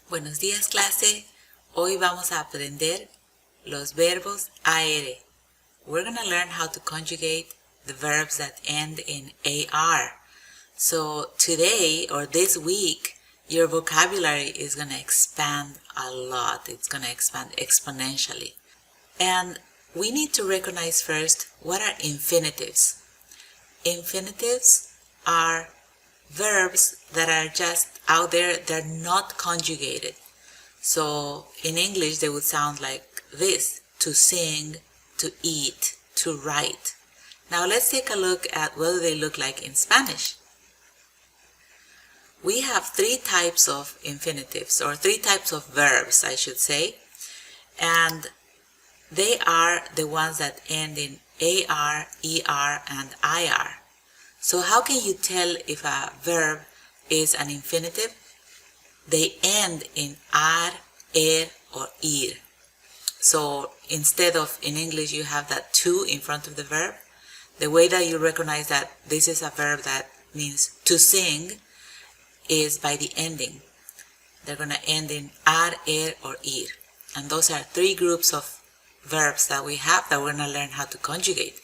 Buenos días, clase. Hoy vamos a aprender los verbos AR. We're going to learn how to conjugate the verbs that end in AR. So today or this week, your vocabulary is going to expand a lot. It's going to expand exponentially. And we need to recognize first what are infinitives. Infinitives are verbs that are just out there, they're not conjugated. So in English they would sound like this: to sing, to eat, to write. Now let's take a look at what they look like in Spanish. We have three types of infinitives, or three types of verbs, I should say, and they are the ones that end in AR, ER, and IR. So how can you tell if a verb is an infinitive? They end in ar, or ir. So instead of in English you have that to in front of the verb, the way that you recognize that this is a verb that means to sing is by the ending. They're going to end in ar, or ir. And those are three groups of verbs that we have that we're going to learn how to conjugate.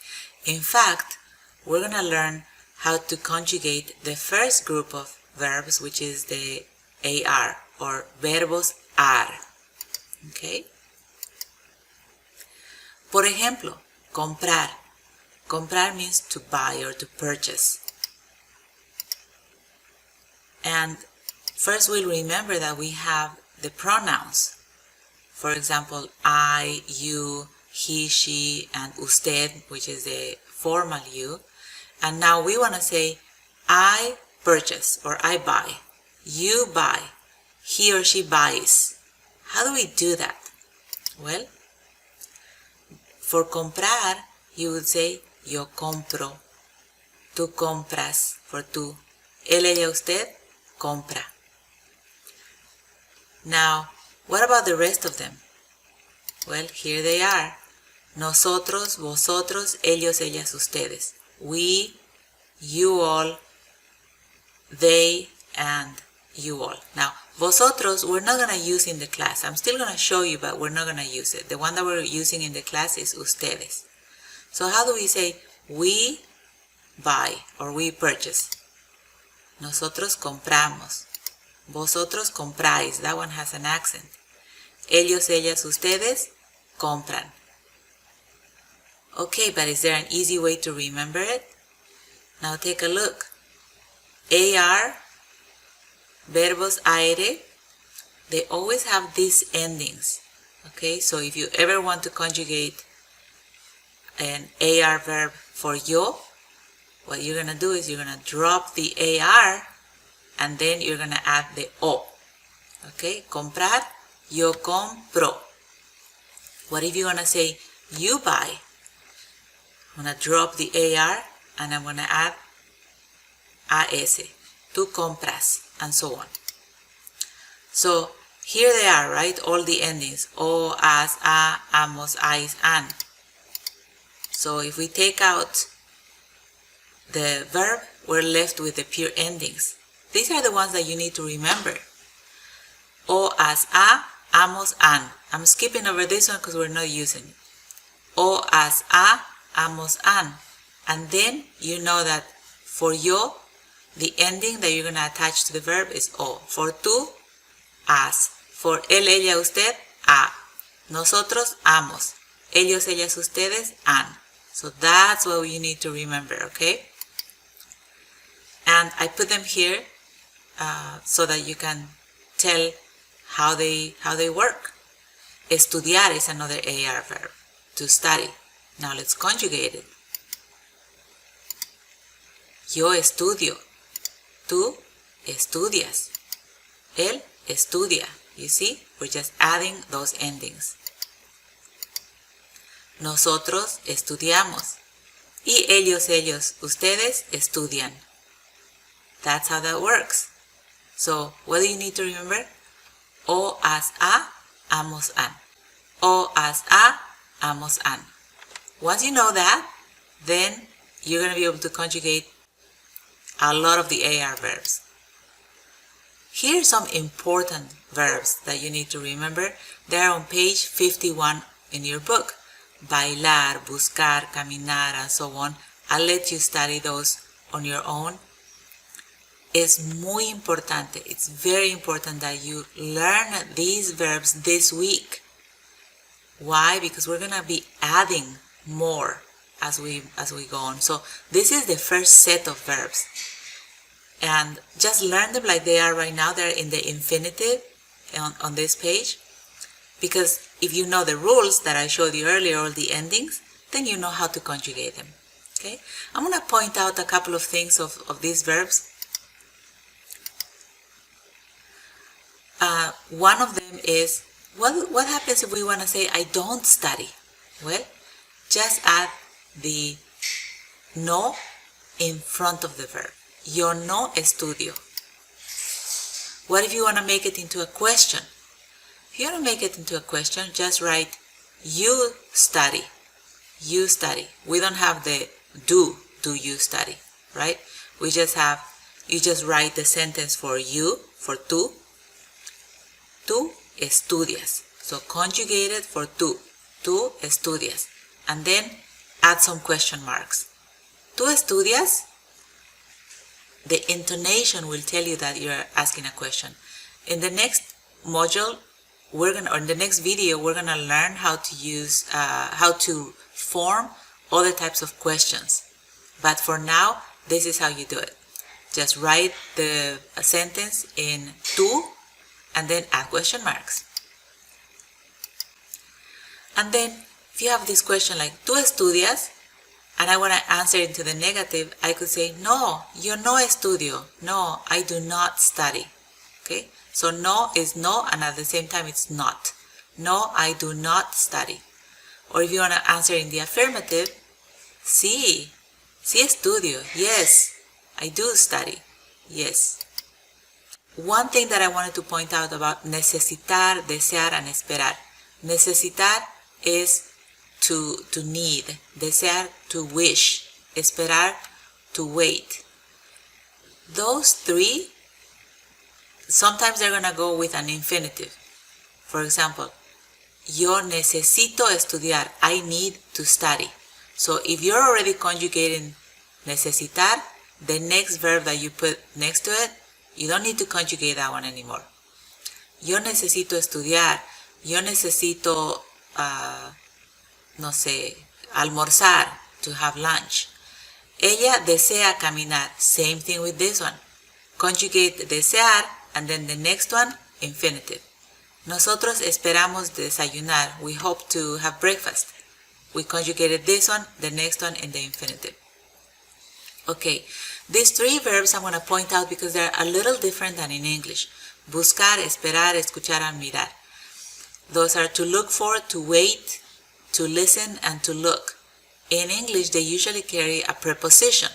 In fact, we're going to learn how to conjugate the first group of verbs, which is the AR, or verbos ar. Okay? Por ejemplo, comprar. Comprar means to buy or to purchase. And first we'll remember that we have the pronouns. For example, I, you, he, she, and usted, which is the formal you. And now we want to say, I purchase or I buy. You buy. He or she buys. How do we do that? Well, for comprar, you would say, yo compro. Tú compras, for tú. Él, ella, usted, compra. Now, what about the rest of them? Well, here they are. Nosotros, vosotros, ellos, ellas, ustedes. We, you all, they, and you all. Now, vosotros, we're not going to use in the class. I'm still going to show you, but we're not going to use it. The one that we're using in the class is ustedes. So how do we say we buy or we purchase? Nosotros compramos. Vosotros compráis. That one has an accent. Ellos, ellas, ustedes compran. Okay, but is there an easy way to remember it? Now take a look. AR, verbos aire, they always have these endings. Okay, so if you ever want to conjugate an AR verb for yo, what you're going to do is you're going to drop the AR and then you're going to add the O. Okay, comprar, yo compro. What if you want to say you buy? I'm going to drop the AR and I'm going to add AS. Tú compras, and so on. So here they are, right? All the endings. O, as, a, amos, ais, an. So if we take out the verb, we're left with the pure endings. These are the ones that you need to remember. O, as, a, amos, an. I'm skipping over this one because we're not using it. O, as, a, amos, an. And then you know that for yo, the ending that you're going to attach to the verb is o. For tú, as. For él, ella, usted, a. Nosotros, amos. Ellos, ellas, ustedes, an. So that's what you need to remember, okay? And I put them here so that you can tell how they work. Estudiar is another AR verb, to study. Now let's conjugate it. Yo estudio. Tú estudias. Él estudia. You see? We're just adding those endings. Nosotros estudiamos. Y ellos, ustedes estudian. That's how that works. So, what do you need to remember? O, as, a, amos, an. O, as, a, amos, an. Once you know that, then you're going to be able to conjugate a lot of the AR verbs. Here are some important verbs that you need to remember. They're on page 51 in your book. Bailar, buscar, caminar, and so on. I'll let you study those on your own. Es muy importante. It's very important that you learn these verbs this week. Why? Because we're going to be adding more as we go on. So this is the first set of verbs. And just learn them like they are right now. They're in the infinitive on this page. Because if you know the rules that I showed you earlier, all the endings, then you know how to conjugate them. Okay? I'm going to point out a couple of things of these verbs. One of them is, what happens if we want to say, I don't study? Well, just add the no in front of the verb. Yo no estudio. What if you want to make it into a question? If you want to make it into a question, just write, you study. You study. We don't have the do you study, right? We just have, you just write the sentence for you, for tú. Tú estudias. So conjugated for tú. Tú estudias. And then add some question marks. ¿Tú estudias? The intonation will tell you that you're asking a question. In the next module, or in the next video, we're gonna learn how to use, how to form other types of questions. But for now, this is how you do it. Just write the sentence in tú, and then add question marks. And then, if you have this question like, ¿tú estudias? And I want to answer into the negative, I could say, no, yo no estudio. No, I do not study. Okay? So no is no, and at the same time it's not. No, I do not study. Or if you want to answer in the affirmative, sí estudio. Yes, I do study. Yes. One thing that I wanted to point out about necesitar, desear, and esperar. Necesitar is to need. Desear, to wish. Esperar, to wait. Those three, sometimes they're going to go with an infinitive. For example, yo necesito estudiar. I need to study. So if you're already conjugating necesitar, the next verb that you put next to it, you don't need to conjugate that one anymore. Yo necesito estudiar. Yo necesito, no sé, almorzar, to have lunch. Ella desea caminar. Same thing with this one. Conjugate desear, and then the next one, infinitive. Nosotros esperamos desayunar. We hope to have breakfast. We conjugated this one, the next one, in the infinitive. Okay, these three verbs I'm going to point out because they're a little different than in English. Buscar, esperar, escuchar, and mirar. Those are to look for, to wait, to listen, and to look. In English, they usually carry a preposition.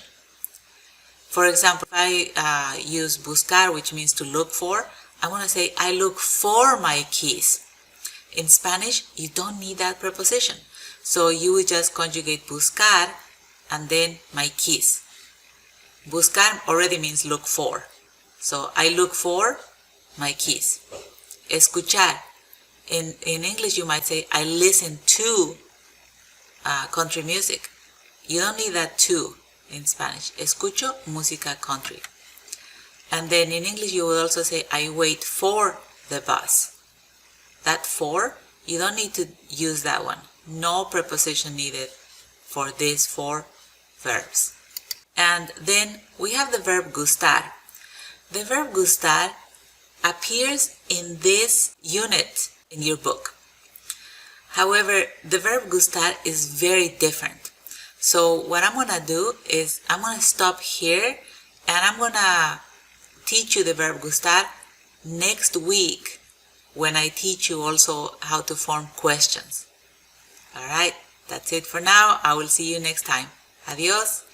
For example, if I use buscar, which means to look for, I want to say, I look for my keys. In Spanish, you don't need that preposition. So you would just conjugate buscar and then my keys. Buscar already means look for. So I look for my keys. Escuchar. In English, you might say, I listen to country music. You don't need that to in Spanish. Escucho música country. And then in English, you will also say, I wait for the bus. That for, you don't need to use that one. No preposition needed for these four verbs. And then we have the verb gustar. The verb gustar appears in this unit in your book. However, the verb gustar is very different. So what I'm going to do is I'm going to stop here and I'm going to teach you the verb gustar next week when I teach you also how to form questions. Alright, that's it for now. I will see you next time. Adios.